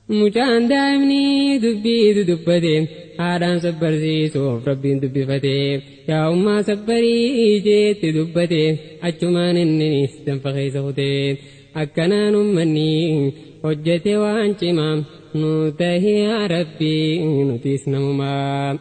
مجان دائمني دبي دبدي هادان سبرسي سوف ربي دبي فتي يا أمّا سبري جيت دبدي أجمان إنني استنفخي سوتي أكنان مني حجتي وانشما نوتهي يا ربي نتيس نمما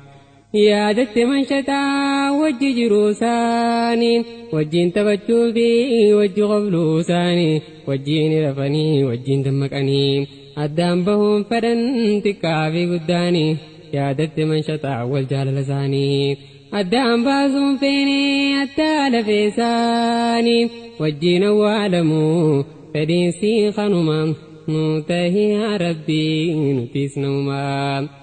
يا جت من شتا وجه جروساني وجين تبجو في وجه غبلوساني وجين رفني وجين دمكني أدام بهم فرن تكافي قداني يا جت من شتا والجال لساني أدام بازم فيني أتال فيساني وجين وعلمو فدين سي خنما نوتهي يا ربي نتيس نوما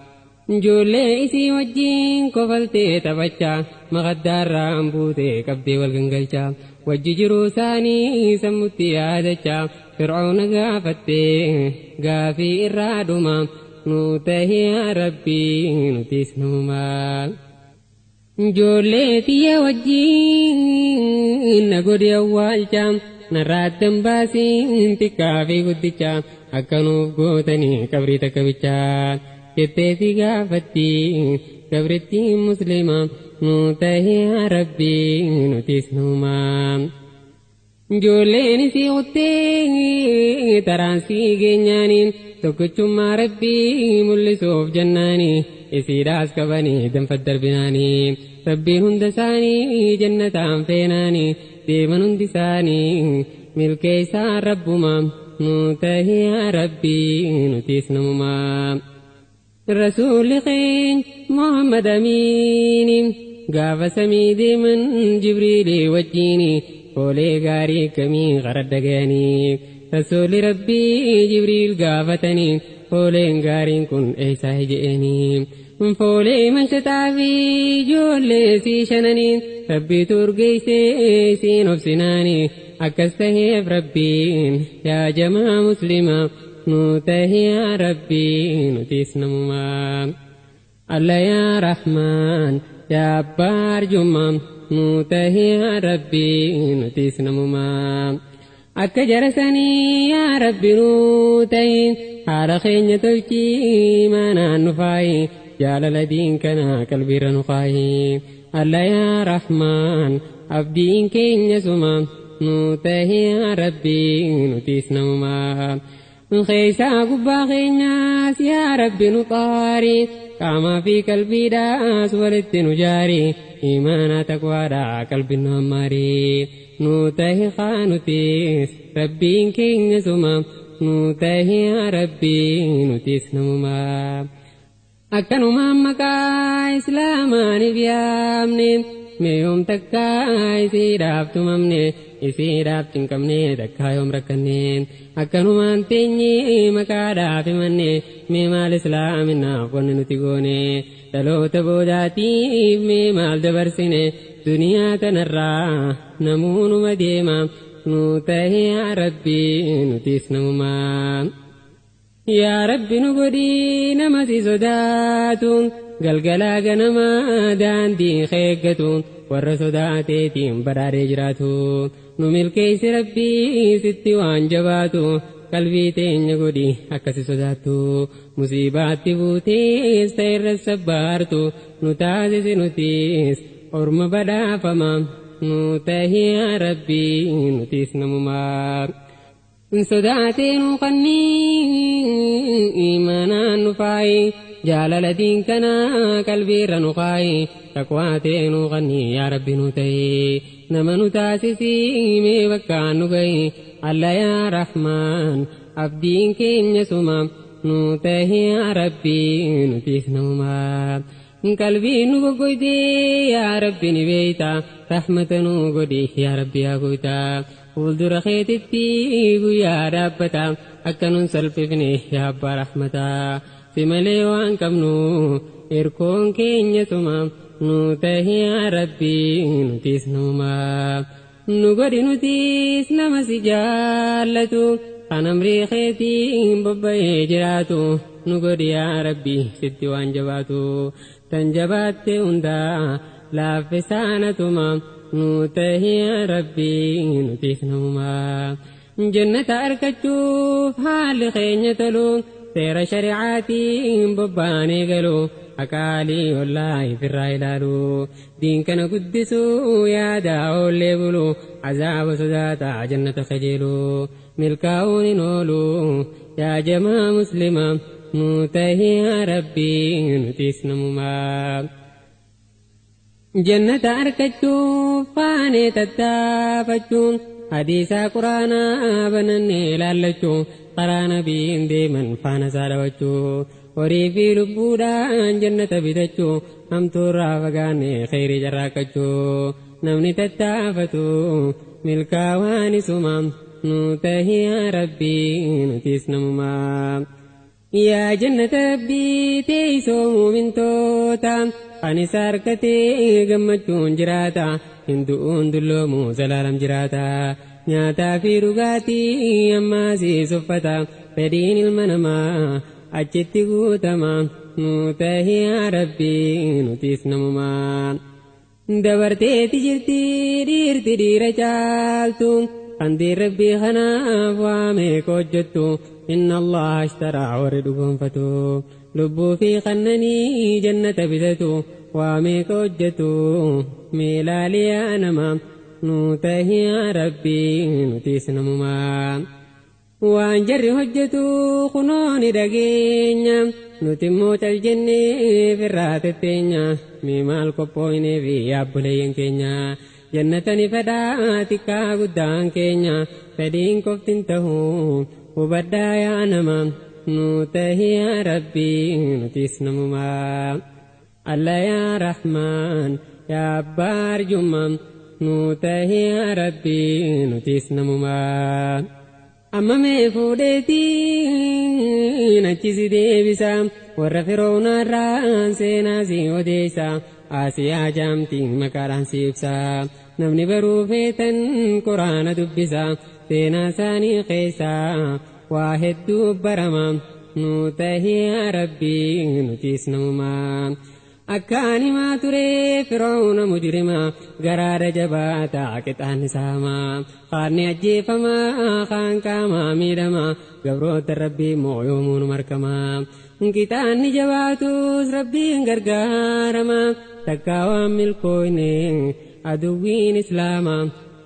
جولي إسي وجين كفلتي تبچا مغدار رامبوتي كبدي والغنغلچا وجي جروساني سمتي آدچا فرعون غافتي غافي إرادوما نوتهي يا ربي نتيس نوما جولي تي وجين نقودي أوالچا نراتم باسين تكافي قدچا أكنوف قوتني كبري تكبچا كتتي غافتي كبرتي مسلمة نوتهي يا ربي نتيس نوما جولين سيوتي ترانسي جناني تكتشم ربي ملسوف جناني إسيراس كبني دم فدر بناني ربي هندساني جنة فيناني ديمن هندساني ملكي سار ربما نوتهي يا ربي نتيس نوما رسول خين محمد أمين غاف سميدي من جبريل وجيني قولي غاري كمي غرد دقاني رسول ربي جبريل غافتني قولي غاري كن إيسا هجئني فولي من شتافي جولي سي شنني ربي ترقي سي نفسناني أكستهيف ربي يا جماعة مسلمة نوتهي يا ربي نتيس نمما الله يا رحمن يا أبار جمم نوتهي يا ربي نتيس نمما أكا جرسني يا ربي نوتهي حال خيني تلشي مانا نفاي جال لدين كنا كالبير نخاي الله يا رحمن أبدين كين يسمم نوتهي يا ربي نتيس نمما خيسا قبا خيناس يا ربي نطاري كما في قلبي داس ولدت نجاري إيمانا تقوى دا قلبي نماري نوتهي خانوتيس ربي كين يسمم نوتهي يا ربي نتيس نمما أكنما مكا إسلاماني بيامني ميوم تكا إسيداف تمامني إسيداف تنكمني تكا يوم ركنين أكنما تنيي مكا دافي مني ميمال إسلامنا فن نتيقوني تلو تبوداتي ميمال دبرسيني دنيا تنرى نمون مديما نوتهي يا ربي نتيس نوما يا ربي نقولي نمسي صداتون galgalaa ganamaa daandii keeggatu warra sodaateetiin badhaadhee jiraatu nu milkeessi rabbii sitti waan jabaatu qalbii teenya godhi akkasi sodaattu musiibaatti buutees ta'irra sabbaartu nu taasisi nutis orma badhaafama nu tahii yaa rabbii nutis namumaa sodaatee nu qannii iimaanaan nu faayi jaalala diin kana qalbiirra nu kaayi taqwaatee nu qannii yaa rabbi nu ta'e nama nu taasisi mee bakkaan nu gahi alla yaa rahmaan abdiin keenya suma nu tahi yaa rabbi nutis namumaa qalbii nu goggoydee yaa rabbi ni beeyta rahmata nu godhi yaa rabbi yaa goyta fuuldura keetitti guyyaa dhaabbata akka nun salphifne yaa abbaa rahmataa si malee waan qabnu erkoon keenya suma nu tahi yaa rabbi nutis namumaa nu godhi nutis nama si jaallatu kan amrii keetiin bobba'ee jiraatu nu godhi yaa rabbi sitti waan jabaatu tan jabaatte hundaa laaffisaanatuma nu tahi yaa rabbi nutis namumaa jannata argachuuf haalli keenya tolu seera shari'aatiin bobbaanee galu akaalii wallaahi firraa ilaalu diin kana guddisuu yaada oollee bulu azaaba sodaataa jannata kajeelu milkaa'uun hin oolu yaa jamaa muslima nu tahi yaa rabbi nutis namumaa jannata argachuuf faanee tattaafachuun hadiisaa quraanaa banannee ilaallachuu karaa nabiin deeman faana isaa dhawachuu horii fi lubbuudhaan jannata bitachuu hamtuurraa fagaannee kheyrii carraaqqachuu namni tattaafatu milkaawaan isuma nu tahi yaa rabbi nutis namumaa yaa jannata rabbii teeysoo muumintoota kan isa harkatee gammachuun jiraata hindu'uun dulloomu zalaalam jiraata nyaataa fi dhugaatii ammaasiis uffata fedhiin ilma namaa achitti guutama nu tahi yaa rabbi nutis namumaa dabarteeti jirti dhiirti dhiira caaltu qandiin rabbii kanaaf waamee hojjettu inna allah ashtaraa warri dhugoonfatu lubbuu fi qannanii jannata bitatu waamee hojjetu meelaaliyaa nama nu tahi yaa rabbi nutis namumaa waan jarri hojjetu kunooni dhageenya nuti immoo cal jennee firraa tetteenya mee maal qophooynee fi yaabboleeyyan keenya jannatani fedhaa xiqqaa guddaan keenya fedhiin qoftin tahu hubadhaa yaa nama nu tahi yaa rabbi nutis namumaa alla yaa rahmaan yaa abbaa arjummaa nu tahi yaa rabbi nutis namumaa amma mee fuudheetiin achisi deebisa warra firoonaarraan seenaa si odeessa Asiyaa jaamtiin maqaadhaan si ibsa namni baruu feetan quraana dubbisa seenaa isaanii keessaa waa hedduu barama nu tahi yaa rabbi nutis namumaa akkaani maa ture firoona mujrima garaada jabaataa qixaan isaamaa qaarni ajjeefamaa kaan qaamaa miidhamaa gabroota rabbii mooyoomuun markamaa qixaanni jabaatus rabbiin gargaarama takkaa waan milkooyne aduwwiin islaamaa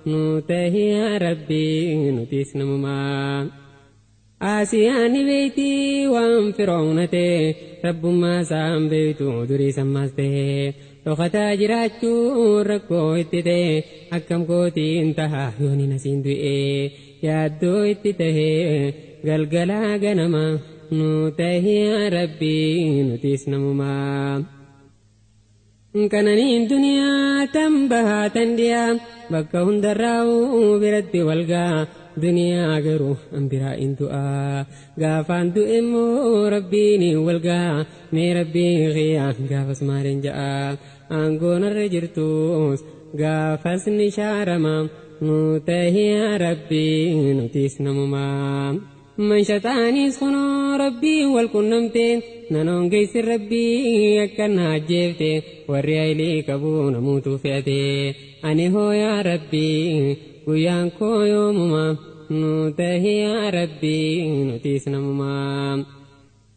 nu tahi yaa rabbi nutis namumaa Asiyaan beeyti waan firoonate rabbummaa isaan beeytu durii sammaas ta'e dhokataa jiraachuu rakkoo itti ta'e akkam kootiin taha yooniin asiin du'e yaaddoo itti ta'e galgalaa ganama nu tahi yaa rabbi nutis namumaa kananiin duniyaa tan bahaa tan dhiyaa bakka hundarraa'uu biratti walgaa duniyaa garuu ambiraa in du'aa gaafaan du'e immoo rabbiin walgaa mee rabbii qiyaa gaafas maaliin ja'a aangoonarra jirtus gaafas ni shaarama nu tahi yaa rabbi nutis namumaa من شطاني سخنو ربي والكنمتين نانون قيس ربي أكنا جيفتي وريا إلي كبو نموت فئتي أني هو يا ربي ويانكو يومما نوته يا ربي نتيس نمما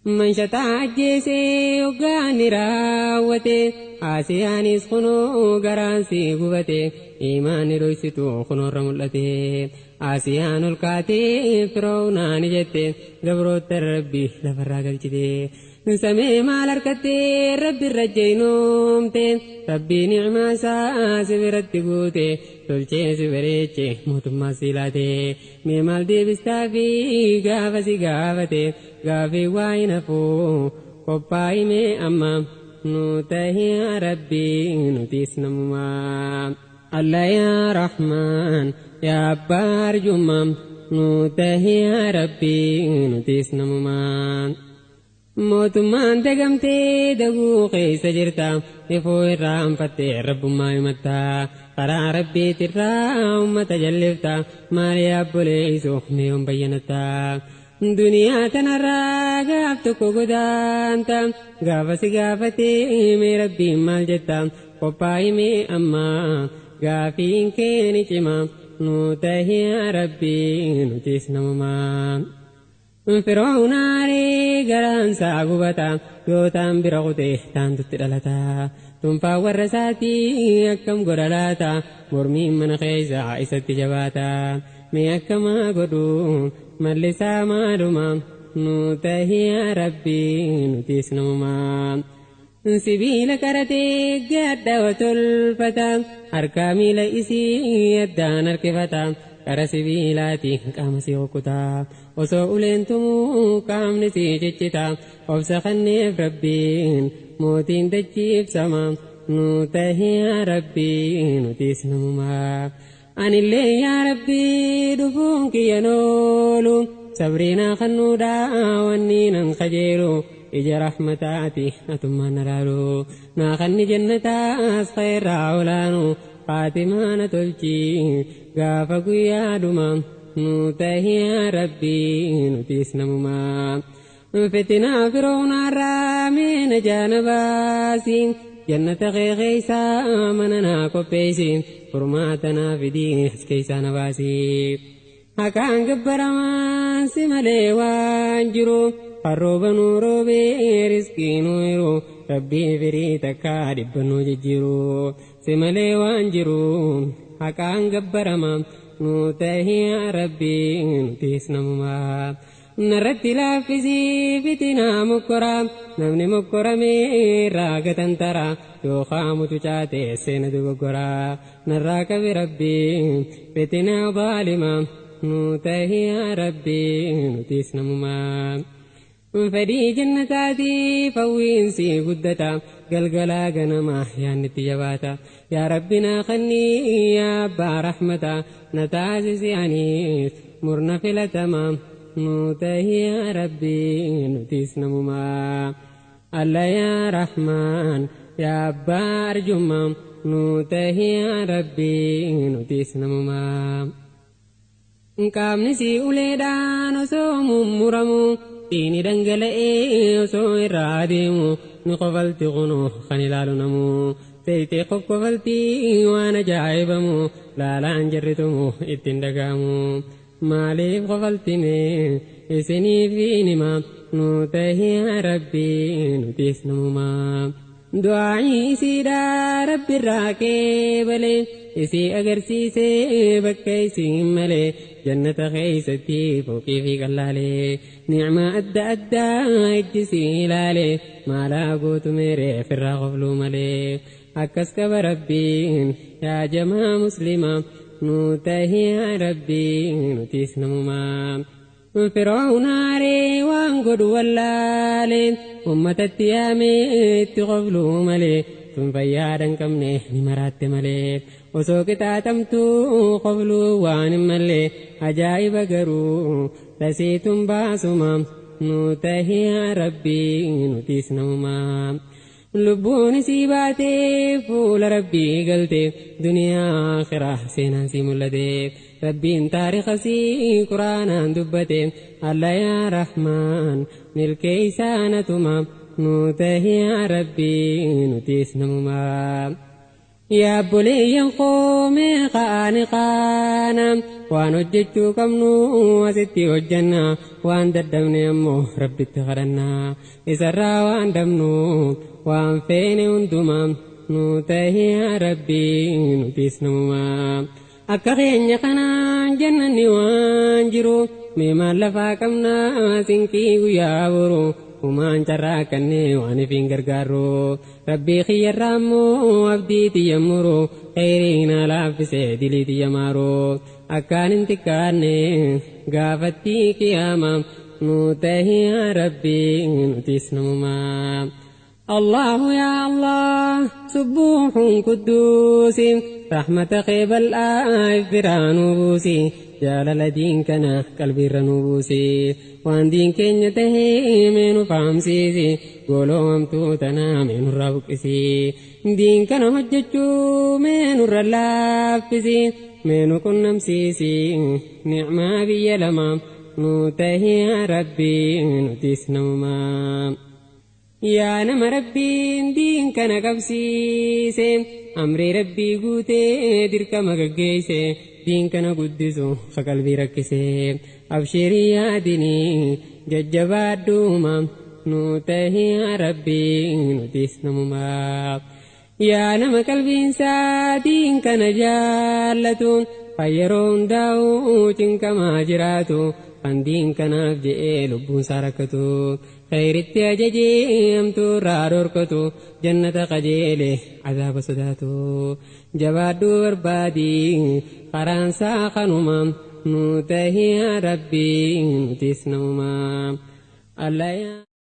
من شطا جيسي وقاني راوتي آسياني سخنو قرانسي قوتي إيماني رويستو خنو رمولتي آسيان الكاتي فرعونان جتي قبروت ربي لفراغل جتي نسمي مال اركتي ربي الرجينومتي ربي نعما ساسي برتبوتي تلچي سبريچي موتما سيلاتي ميمال دي بستافي غافسي غافتي غافي واينفو قبائي مي أمام نوته يا ربي نتيس نمما الله يا رحمن يا بار جمم نوته يا ربي نتيس نمما موتمان دقمتي دقو قيس جرتا يفو الرام فتي رب ما يمتا قرا ربي ترى أمة جلفتا مالي أبو ليسو ميوم بينتا دنيا تنرى غافتكو قدانتا غافسي غافتي مي ربي مال جتا قبائي مي أما غافين كيني جما نوته يا ربي نتيس نمما فرعون علي قران ساقبتا يوتان برغته تانتت دلتا تنفا ورساتي أكم قرلاتا مرمي من خيزا عيسات جباتا مي أكما قدو ملسا مالما نوته يا ربي نتيس نمما سبيل كرتي قد وتلفتا أركامي لئسي يدان أركفتا كرا سبيلاتي قام سيوكتا وسؤولنتمو قام نسي ججتا وفسخني بربين موتين دجيب سما نوته يا ربي نتيس نمما أن اللي يا ربي دفونك ينولو صبرنا خنودا ونينا خجيرو إجا رحمتاتي أتما نرالو ناخني جنتا خير عولانو فاطمة تلجي غافق يا دما نوته يا ربي نتيس نمما فتنا فرعون الرامين جانباسين جنة غيغيسا مننا كوبيسين فرماتنا في دين حسكيسا نباسي هكان قبرمان سمالي وانجرو قروب نورو برزقي نويرو ربي فريتك دبنو ججيرو سمالي وانجرو هكان قبرمان نوته يا ربي نتيس نمما نرد لافزي فتنا مكرا نمني مكرا ميراغة ترى يوخام تجاتي سند بكرا نراك بربي فتنا ظالما نوته يا ربي نتيس نمما فدي جنتاتي فوينسي قدتا قلقلا قنما يا نتيجباتا يا ربنا خني يا أبا رحمتا نتعزز عنيس مرنا في التمام نوته يا ربي نتيس نمما الله يا رحمن يا أبا أرجمم نوته يا ربي نتيس نمما قامني سي أوليدان وسوم مرمو تيني دنگلئي وسو إراديمو نقفلت غنو خنلال نمو تيتي قفلتي وانا جايبمو لا انجرتمو اتندقامو مالي قفلتني اسني فينما نوته يا ربي نتيس نمما دعائي سيدا ربي الراكبلي اسي اگرسيسي بكيسي ملي جنة خيستي فوقي في قلالي نعمة أدى اجسي لالي ما لا قوت ميري في الرغفلو ملي أكسك بربين يا جماعة مسلمة نوته يا ربي نتيس نمما فرعون عري وانقد واللالي أمة التيامي تغفلو ملي ثم فيادا كمني نمرات ملي وسوكتا تمتو قبلو وان ملي عجائب قرو لسيتم باسما نوته يا ربي نتيس نوما lubbuun isii baatee fuula rabbii galte duniyaa akhiraa seenaan sii mul'ate rabbiin taariika sii quraanaan dubbate alla yaa rahmaan milkeeysaanatuma nuu tahi yaa rabbii nutiis namumaa yaa obboleeyyan koo meeqaani qaana waan hojjechuu qabnu asitti hojjanna waan daddabne ammoo rabbitti kadhanna isarraa waan dabnu waan feene hunduma nuu tahi yaa rabbii nutiis namumaa akka keenya kanaan jannanni waan jiru mee maal lafaa qabna sinqii guyyaa boru umaan carraa kannee waan ifiin gargaaru rabbii kiyyarraa ammoo abdii tiyya muru khayriina laaffisee dilii tiyya maaru akkaan hin xiqqaanne gaafattii qiyaama nuu tahi yaa rabbii nutiis namumaa الله يا الله سبوح قدوس رحمة خيب الآف برانوبوسي جلال دين كنا قلبي رنوبوسي وان دين كن يتهي من فامسيسي قولوا امتوتنا من ربكسي دين كنا هججو من رلافسي من كن نمسيسي نعمة بي لما نوتهي ربي نتيس نوما yaa nama rabbiin diin kana qabsiise amrii rabbii guutee dirqama gaggeesse diin kana guddisu ka qalbii rakkise abshirii yaadinii jajjabaadhuuma nuu tahi yaa rabbii nutiis namumaa yaa nama qalbiinsaa diin kana jaallatu fayyaroo hundaa'uu cinqamaa jiraatu kan diin kanaaf je'ee lubbuunsaa rakkatu خيرتي أججي أمتو راروركتو جنة قجيلي عذاب صداتو جبادو بربادي قرانسا خنوما نوتهي ربي نتيس نوما الله